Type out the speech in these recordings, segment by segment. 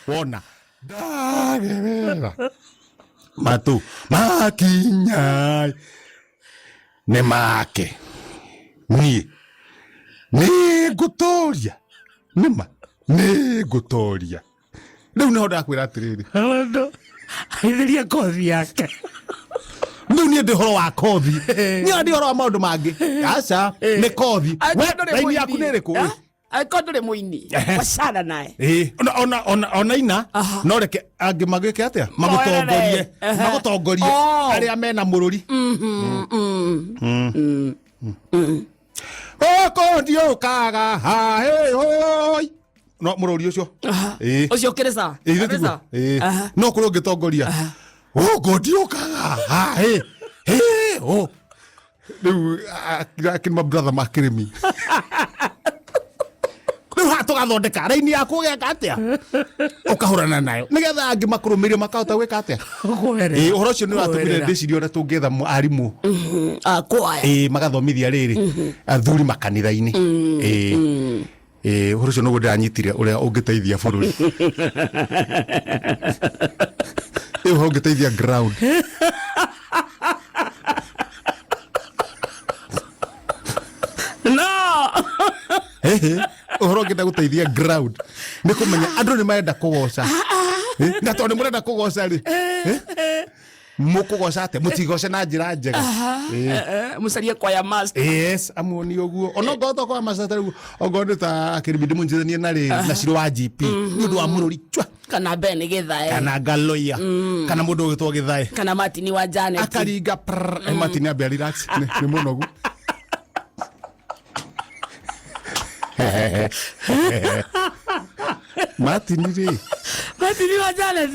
wona ndagerera matu makinya ne make ni gutoria nima ni gutoria riu no ndakwira atiriri ndo aitheria kothi yake riu ni ndi horo wa kothi ni ndi horo wa maundu mangi aca ni kothi we yaku ni riku Kodore muini wacana naye ona ina no reke angi magike atia magutongorie aria mena mururi okondio kaga ha he hoi no mururi ucio ucio kirisa no kuro ngitongoria okondio kaga ha he o riu akima brother makirimi tugathondeka raini yaku geka atia ukahurana nayo nigetha angi makurumiria makahota gwika atia uhoro ucio ni uratumire ndicirio na tungetha arimu kwaya magathomithia riri athuri makanitha-ini uhoro ucio nuguo ndiranyitire uria ungiteithia bururi ho ungiteithia ground uhoro ngenda guteithia ground ni kumenya andu ni marenda kugoca na tondu murenda kugoca ri mukugoca ate mutigoce na njira njega mucarie kwaya master yes amuoni uguo ona ngoto kwa master uguo ogondo ta akiribidi munjithanie na ri na ciro wa GP ni undu wa mururi chwa kana Ben Githae kana Galoya kana mundu ugitwo Githae kana Martin wa Janet akaringa Martin abia relax ni munogu Martin wa Janet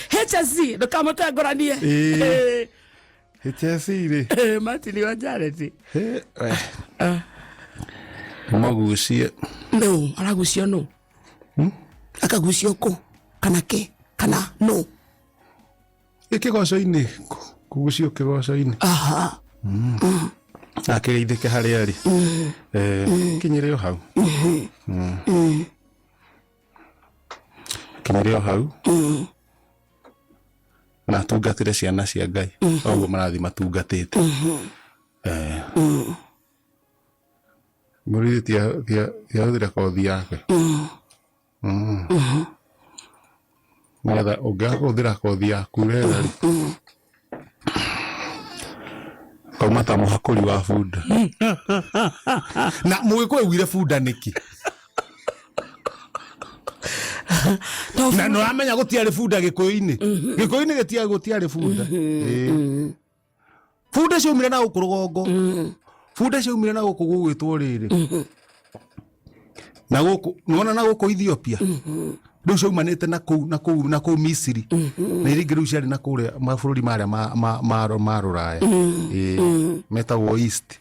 HSC ndo kama tagoranie HSC ri Martin wa Janet magucia no aragucia no akagucia ko kana ke kana no ikigoco-ini kugucio kigoco-ini akirithike haria ari kinyire o hau kinyire o hau na tungatire ciana cia Ngai oguo marathi matungatite muri tia uthira kothi yake nigetha ungiakuthira kothi yaku wega ri kauma ta muhakuri wa bunda na mwigwire bunda niki na no amenya gutiari bunda gikuyu-ini gutiari bunda bunda ciumire na guku rugongo bunda ciumire na guku gugwitwo riri na guku nona na guku Ethiopia riu ciumanite na kuu Misiri na iringi riu ciari na kuria mabururi maria ma Ruraya metagwo East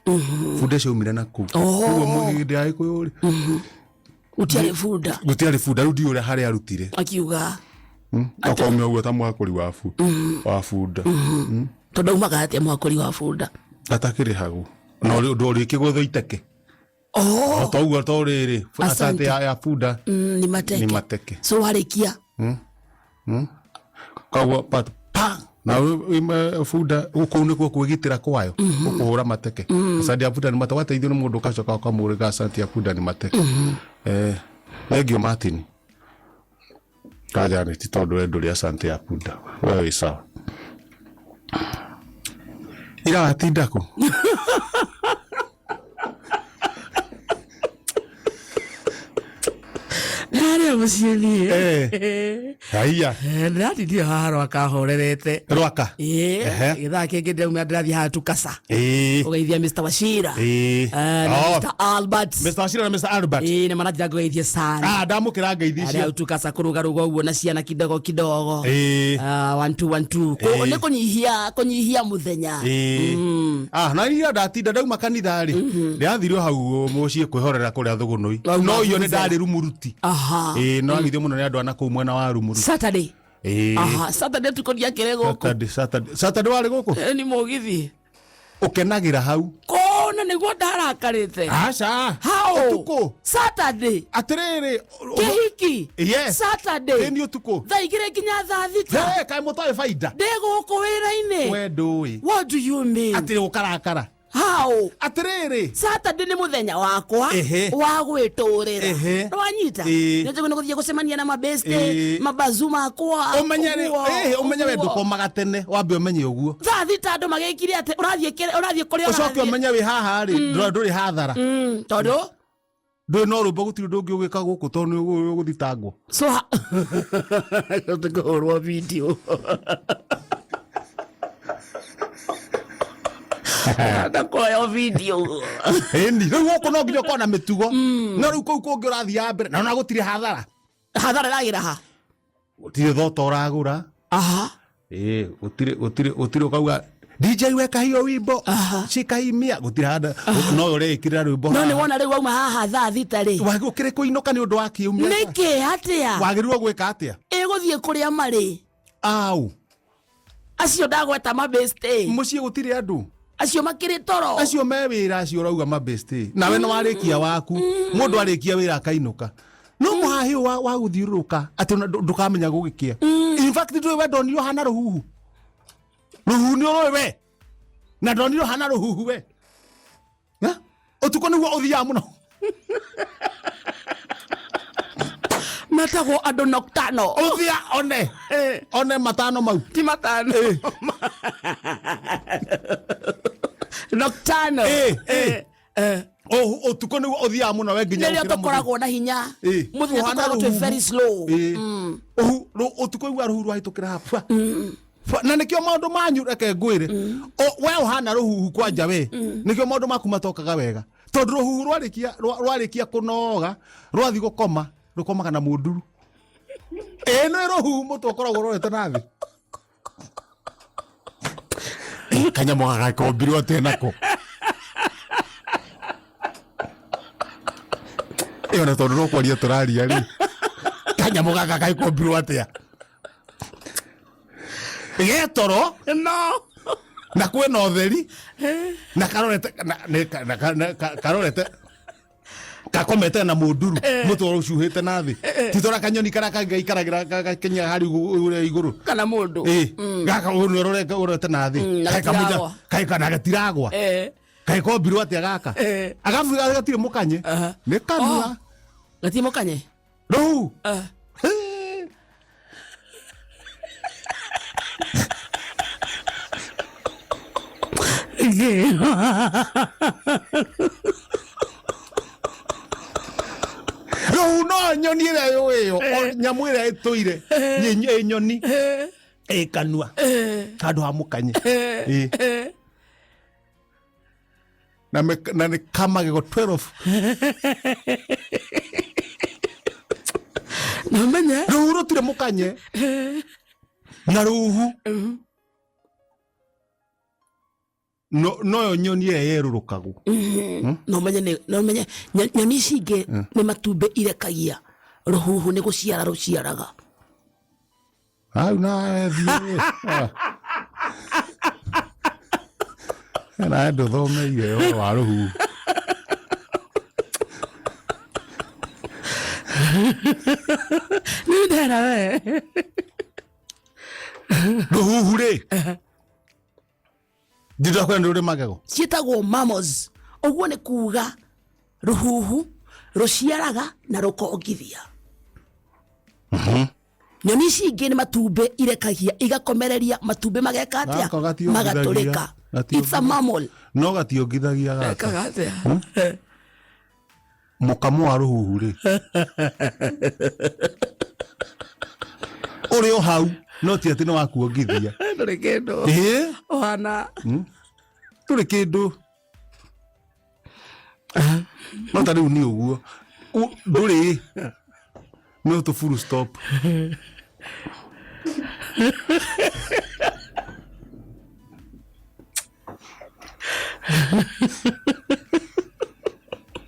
bunda ciumire na kuu uguo mugindi agikuyu gutiari bunda riu ndiuria haria arutire akiuga akomya uguo ta mwakuri wa bunda tondu umaga atia mwakuri wa bunda atakiri hagu no ndori kigutho iteke toguo to riri asante ya bunda ni mateke so warikia kaguo pa na bunda uko nikuo kwigitira kwayo ukuhura mateke asante ya bunda ni mateke wateithio ni mundu kacoka kamuriga asante ya bunda ni mateke legio Martin kaja ni tondu enduri asante ya bunda wewe sawa ira atinda ku nare mucieni haiya ndati ndio haro akahorerete rwaka githaa kingi ndauma ndirathi hatu kasa ugeithia Mr. Wachira Mr. Albert Mr. Wachira na Mr. Albert ni manaja kugeithia sana ndamukira ngeithi cio hatu kasa kuruga uguo na ciana kidogo 1 2 ne kunyihia muthenya na ira ndatinda ndauma kanitha ri ndiathirio hau mucii kwihorera kuria thugunui no iyo ni ndari rumuruti no agithio muno ni andu ana kuu mwena wa rumuru Saturday Saturday tukoria kire guku Saturday wari guku ni mugithi ukenagira hau na niguo ndarakarite. Aca. How? Utuko. Saturday. Atiriri. Kihiki. Yes. Saturday. Ni utuko. Thaa igire nginya thaa thita. Kai mutoe faida. Ndiguku wira-ini. We ndui. What do you mean? Atiri gukarakara. How? Atiriri. Saturday ni muthenya wakwa wa gwiturira. Nwanyita. Nĩnjũĩ nĩ gũthiĩ gũcemania na mabeste, mabazu makwa. Umenye we ndukomaga tene wambe umenye uguo. Thaa thita andũ magĩkire atĩ ũrathiĩ kũrĩa ucoke umenye wi haha ri ndũrĩ hathara. Tondũ ndũĩ no rũmbo gũtirĩ ndũngĩ ũgĩka gũkũ tondũ nĩ ũgũthitangwo. So tũkũhũrwo video. Ndakuoya video. Ĩni rĩu gũkũ no nginya ũkorwo na mĩtugo. No rĩu kũu kũngĩ ũrathiaga mbere na ona gũtirĩ hathara. Hathara ĩragĩra ha? Gũtirĩ thota ũragũra. Aha. Gũtirĩ ũkauga DJ weka hiyo wimbo cikaimia gũtirĩ handa no ũrekĩrĩra rwĩmbo. No nĩ wona rĩu wauma haha thaa thita rĩ. Wagĩũkĩrĩ kũinũka nĩ ũndũ wa kiumia. Nĩkĩ atĩa? Wagĩrĩirwo gwĩka atĩa? Ĩgũthiĩ kũrĩa marĩ. Au. Acio ndagweta mabeste. Mũciĩ gũtirĩ andũ. Acio makĩrĩ toro. Acio me wĩra acio ũrauga mabeste. Nawe nĩ warĩkia waku. Mũndũ arĩkia wĩra akainũka. No mũhahe wa gũthiũrũrũka atĩ ndũkamenya gũgĩkĩa. In fact ndũĩ we ndonirwo hana rũhuhu. Rũhuhu nĩ ũrũĩ we. Na ndonirwo hana rũhuhu we. Ũtukũ nĩguo ũthiaga mũno. Metagwo andũ nocturnal. Ũthia one matano mau. Ti matano. Nocturnal. Ũtukũ nĩguo ũthiaga mũno we nginya ũkĩra. Nĩrĩo tũkoragwo na hinya. Mũthenya tũkoragwo twĩ very slow. Ũtukũ igua rũhuhu rwahĩtũkĩra hapa. Na nĩkĩo maũndũ manyu reke ngwĩre. We ũhana rũhuhu kwanja we. Nĩkĩo maũndũ maku matokaga wega. Tondũ rũhuhu rwarĩkia kũnoga rwathi gũkoma rũkomaga na mũnduru. Nĩ rũhuhu mũtwe ũkoragwo rorete na thĩ. Kanyamũ gagakombirwo atĩ nako. Ĩyo na tondũ nũkwaria tũraria rĩ. Kanyamũ gaka gagakombirwo atĩa. Getoro no na kwĩna ũtheri na karorete gakomete na mũnduru mũtwe ũcuhĩte na thĩ titora kanyoni kara kangĩikaragĩra gakenya harĩ igũrũ kana mũndũ gaka ũrorete na thĩ kaĩ kana gatiragwa kaĩ kombirwo atĩa gaka agabu gatirĩ mũkanye nĩ kanua gatirĩ mũkanye rĩu no nyoni ĩrĩa yũĩyo nyamũ ĩrĩa ĩtũire nĩ nyoni kanua handũ ha mũkanye na nĩ kamagego 12 namenye rũhu rũtirĩ mũkanye na rũhu no nyoni ĩrĩa yerũrũkagwo. No menye nyoni ici ingĩ nĩ matumbĩ irekagia rũhuhu nĩ gũciara rũciaraga. Hau na na ndũthomeire wa rũhuhu. Nĩ ndera we rũhuhu rĩ ndĩrakũra nĩ rũrĩ magego ciĩtagwo mammals. Ũguo nĩ kuuga rũhuhu rũciaraga na rũkongithia. Nyoni ici ingĩ nĩ matumbĩ irekagia igakomereria matumbĩ mageka atĩa magatũrĩka. It's a mammal. No gationgithagia gaka mũkamo wa rũhuhu rĩ ũrĩ o hau no ti atĩ nĩ wakuongithia ndũrĩ kĩndũ ũhana ndũrĩ kĩndũ no ta rĩu nĩ ũguo ndũrĩ no to full stop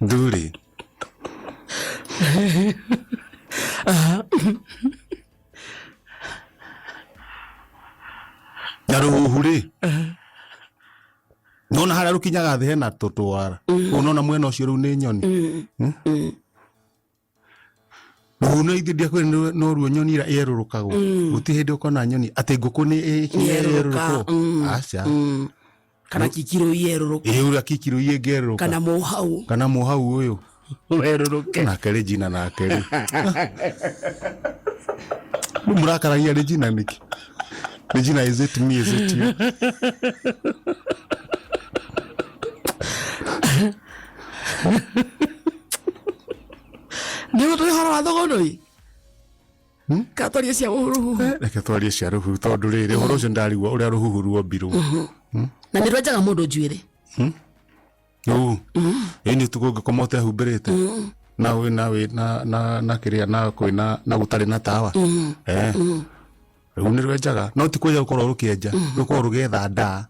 ndũrĩ na rũhuhu rĩ nona haria rukinyaga thi hena tutwara unona mwena ucio riu ni nyoni Uno ithidia kwe no ruo nyoni ira yerurukagwo guti hindi ukona nyoni ati nguku ni yerurukagwo acha kana kikiro yeruruka ura kikiro yegeruruka kana mohau uyu weruruke na Regina na kere murakaragia Regina niki Regina is it me is it you Nigo twi horo wa thogonoi katwaria cia ruhuhu reke twarie cia ruhuhu tondu riri horo ucio ndarigwo uria ruhuhu ruombirwo na nĩ rwenjaga mũndũ njuĩrĩ ini tukungikomota humbirite na na kiria na kwina na gutari na tawa riu ni rwenjaga no ti kuja gukorwo rukienja rukorwo rugetha ndaa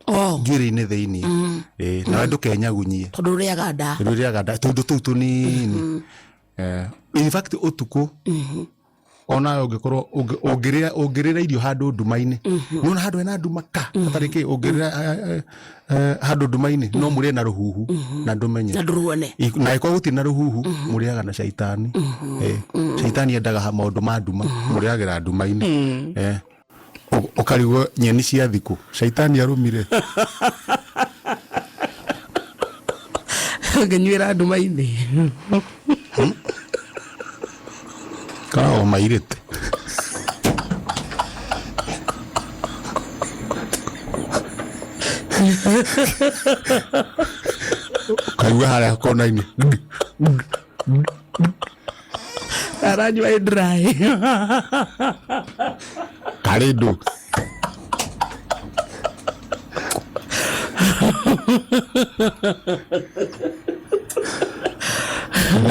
njuĩrĩ-inĩ thĩinĩ na ndukenyagunyie tondu ruriaga ndaa tundu tuu tunini in fact utuku ona ungikorwo ungirira irio handu nduma-inĩ nona handu hena nduma atariki ungirira handu nduma-inĩ no murie na ruhuhu na ndumenye na nduruone na iko guti na ruhuhu muriaga na shaitani shaitani endaga maundu ma nduma muriagira nduma-inĩ ukarigwo nyeni cia thiku shaitani arumire ngenyuira nduma-inĩ kana mairite kaiwa haria kona-inĩ aranyua dry karindo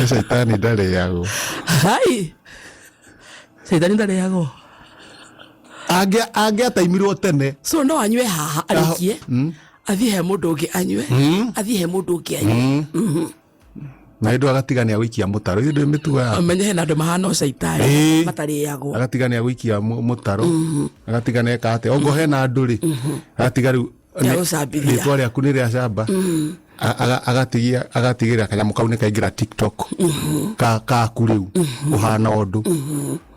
shaitani ndarĩagwo hai shaitani ndarĩagwo angiataimirwo tene so no anyue haha arikie athie he mundu ungi anyue athie he mundu ungi anyue na indu agatigania gwikia mutaro indu mituga amenye he nandu mahana shaitani matariagwo agatigania gwikia mutaro agatigania kate ongo he na andu ri agatiga riu ritwa riaku ni ria camba agatigira kanyamu kau ni kaingira TikTok ka kuriu uhana undu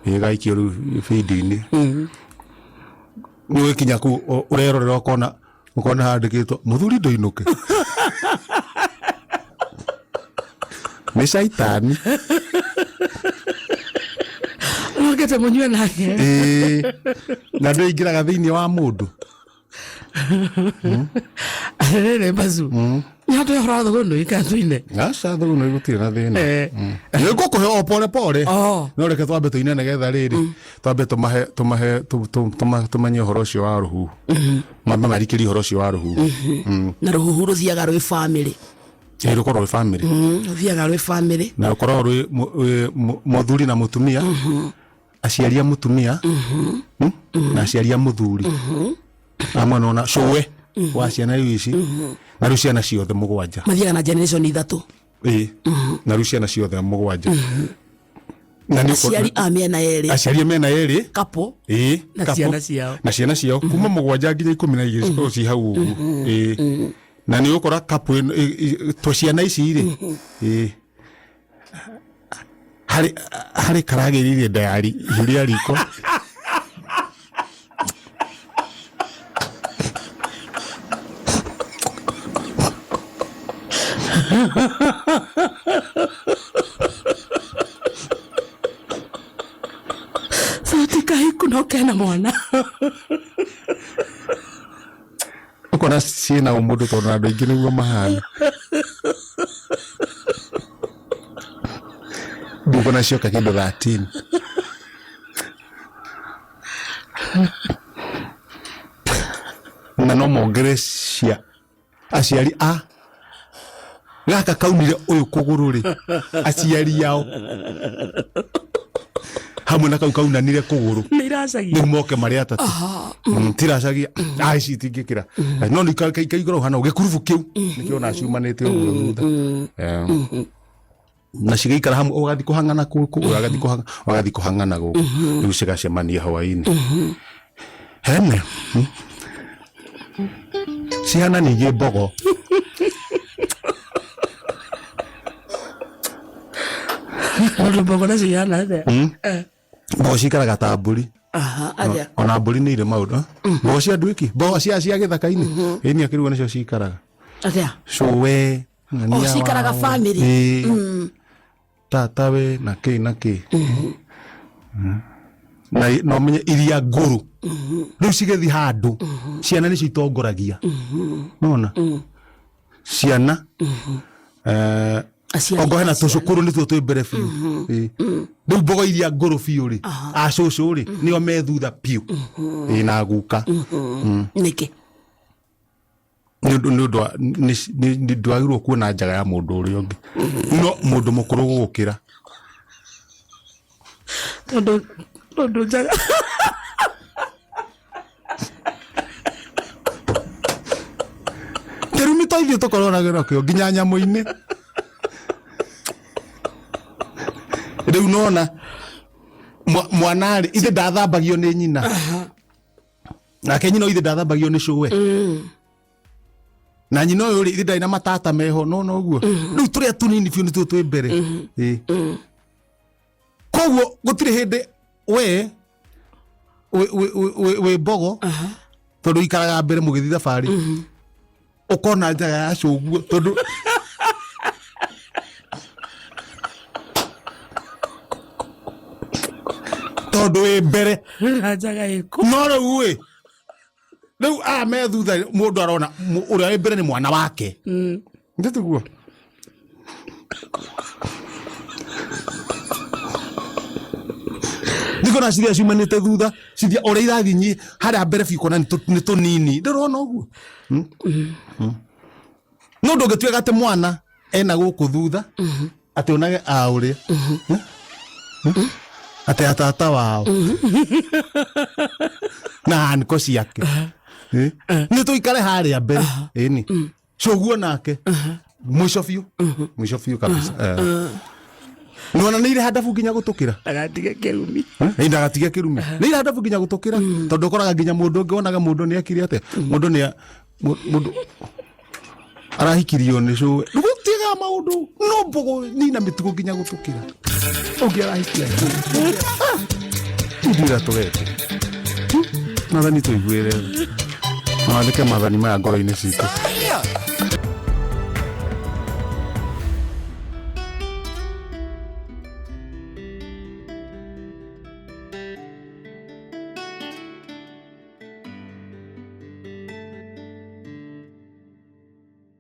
gaikio riu feed-ini ni wikinya ku urerorera ukona handikitwo muthuri ndoinuke ni shaitani ngete munywe nake na ndoingiraga thiini wa mundu arere bazu nyato yora thogono ikantuine aca thogono igutire na thina ni ngukuhe o pole pole no reke twambe tuinene getha riri twambe tumanye uhoro ucio wa ruhuhu mambe marikiri uhoro ucio wa ruhuhu na ruhuhu ruthiaga rwi family rukorwo rwi family ruthiaga rwi family na rukorwo rwi muthuri na mutumia aciaria mutumia na aciaria muthuri amwe nona showe wa ciana ici na riu ciana ciothe mugwanja mathiaga na generation ithatu na riu ciana ciothe mugwanja na ni aciari mena eri kapo na ciana ciao kuma mugwanja nginya 12 ci hau na ni ukora kapo to ciana ici ri hari karagiririe diary hiria riko sauti hiku no kena mwana ukona ciina umundu tondu andu aingi niguo mahana ndukona cioka kindu 13 na no mongere cia aciari gaka kaunire uyu kuguru ri aciari yao hamwe na kau kaunanire kuguru ni iracagia ni moke mari atatu tiracagia ici tingikira no ni kaigoro hana ugikurubu kiu nikio na ciumanite uguo thutha na cigaikara hamwe ugathi kuhangana kuku ugathi kuhangana guku riu cigacemania hwaini hene ciana ningĩ mbogo. Mbogo na ciana atĩa? Mbogo cikaraga ta mbũri. Atĩa? Ona mbũri nĩ irĩ maũndũ. Mbogo cia andũ iki, mbogo cia gĩthaka-inĩ. Ĩni akĩrigwo nĩcio cikaraga. Atĩa? Cowe, ng'ania wao. Cikaraga family. Tata we na kĩ. Na no menye iria ngũrũ. Rĩu cigĩthi handũ. Ciana nĩcio itongoragia. Nona? Ciana. Ongo hena tũcũkũrũ nĩtuo twĩ mbere biũ. Rĩu mbogo iria ngũrũ biũ rĩ, acũcũ rĩ, nĩo me thutha biũ. Na guka. Nĩkĩ? Ndwagĩrĩirwo kuona njaga ya mũndũ ũrĩa ũngĩ. No mũndũ mũkũrũ gũgũkĩra. Tondũ njaga. Rĩu nĩ tũithuĩ tũkoragwo kĩo nginya nyamũ-inĩ. Rĩu nona mwana rĩ, ithe ndathambagio nĩ nyina. Nake nyina ithe ndathambagio nĩ cũwe. Na nyina ũyũ rĩ, ithe ndarĩ na matata meho, no ũguo. Rĩu tũrĩa tũnini biũ nĩtuo twĩ mbere. Koguo gũtirĩ hĩndĩ we mbogo tondũ ikaraga mbere mũgĩthiĩ thabarĩ ũkona njaga ya cũguo tondũ wĩ mbere njaga ĩkũ. no rĩu me thutha mũndũ arona ũrĩa wĩ mbere nĩ mwana wake. Ndĩtiguo ndikona ciria ciumanĩte thutha ciria ũrĩa irathiĩ harĩa mbere biũ kona nĩ tũnini ndĩrona ũguo. No ndũngĩtuĩka atĩ mwana ena gũkũ thutha atĩ onage ũrĩa atĩ atata wao na nĩko ciake nĩ tũikare harĩa mbere ĩni cũguo nake mwisho biũ kabisa. Nona nĩ irĩ handabu nginya gũtũkĩra. Ndagatige kĩrumi. Ndagatige kĩrumi. Nĩ irĩ handabu nginya gũtũkĩra. Tondũ ũkoraga nginya mũndũ ũngĩ wonaga mũndũ nĩ ekire atĩa. Mũndũ arahikirio nĩ cũwe. Gũtiga maũndũ no mbogo nina mĩtugo nginya gũtũkĩra. Ũngĩ arahikia. Ndira tũgete. Mathani tũiguĩre. Mathani maya ngoro-inĩ citũ.